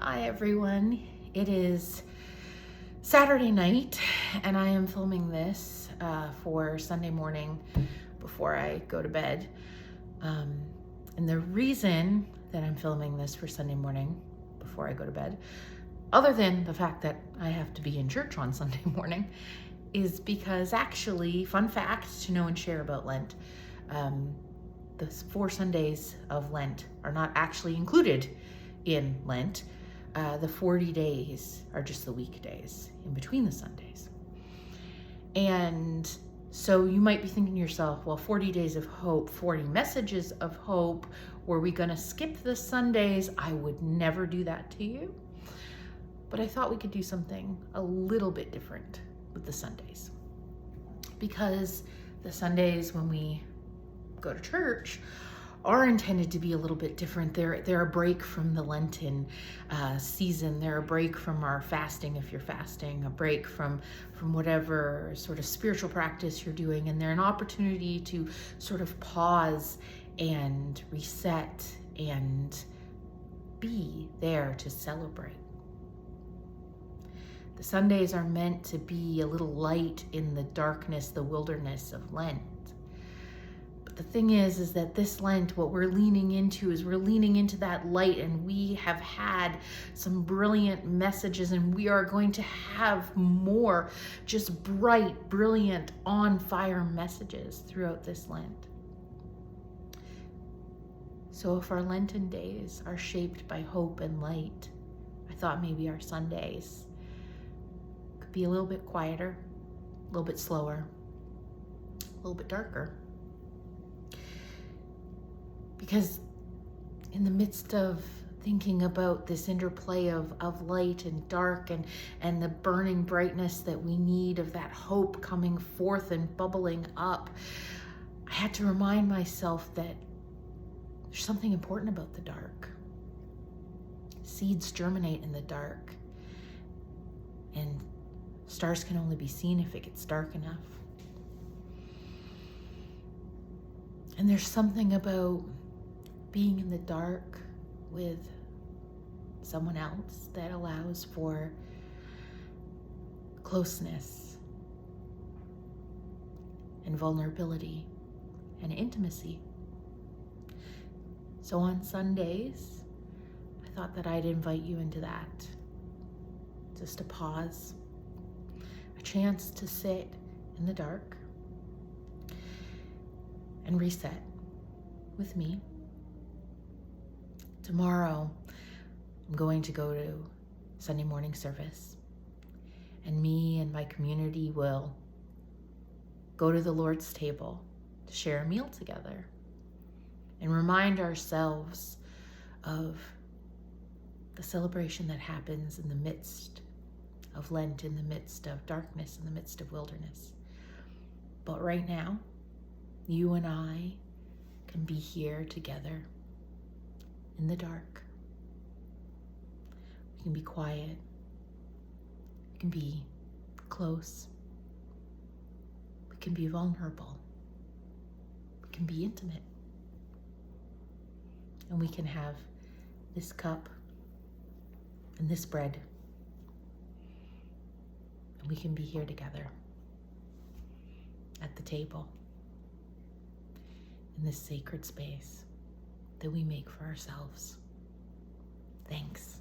Hi everyone, it is Saturday night and I am filming this for Sunday morning before I go to bed. And the reason that I'm filming this for Sunday morning before I go to bed, other than the fact that I have to be in church on Sunday morning, is because actually, fun fact to know and share about Lent, the 4 Sundays of Lent are not actually included in Lent. The 40 days are just the weekdays in between the Sundays. And so you might be thinking to yourself, well, 40 days of hope, 40 messages of hope, were we gonna skip the Sundays? I would never do that to you. But I thought we could do something a little bit different with the Sundays. Because the Sundays when we go to church are intended to be a little bit different. They're a break from the Lenten season. They're a break from our fasting, if you're fasting, a break from whatever sort of spiritual practice you're doing. And they're an opportunity to sort of pause and reset and be there to celebrate. The Sundays are meant to be a little light in the darkness, the wilderness of Lent. The thing is that this Lent, what we're leaning into is we're leaning into that light, and we have had some brilliant messages, and we are going to have more just bright, brilliant, on fire messages throughout this Lent. So if our Lenten days are shaped by hope and light, I thought maybe our Sundays could be a little bit quieter, a little bit slower, a little bit darker. Because in the midst of thinking about this interplay of light and dark and the burning brightness that we need of that hope coming forth and bubbling up, I had to remind myself that there's something important about the dark. Seeds germinate in the dark, and stars can only be seen if it gets dark enough. And there's something about being in the dark with someone else that allows for closeness and vulnerability and intimacy. So on Sundays, I thought that I'd invite you into that. Just a pause, a chance to sit in the dark and reset with me. Tomorrow, I'm going to go to Sunday morning service, and me and my community will go to the Lord's table to share a meal together and remind ourselves of the celebration that happens in the midst of Lent, in the midst of darkness, in the midst of wilderness. But right now, you and I can be here together in the dark. We can be quiet. We can be close. We can be vulnerable. We can be intimate. And we can have this cup and this bread. And we can be here together at the table in this sacred space that we make for ourselves. Thanks.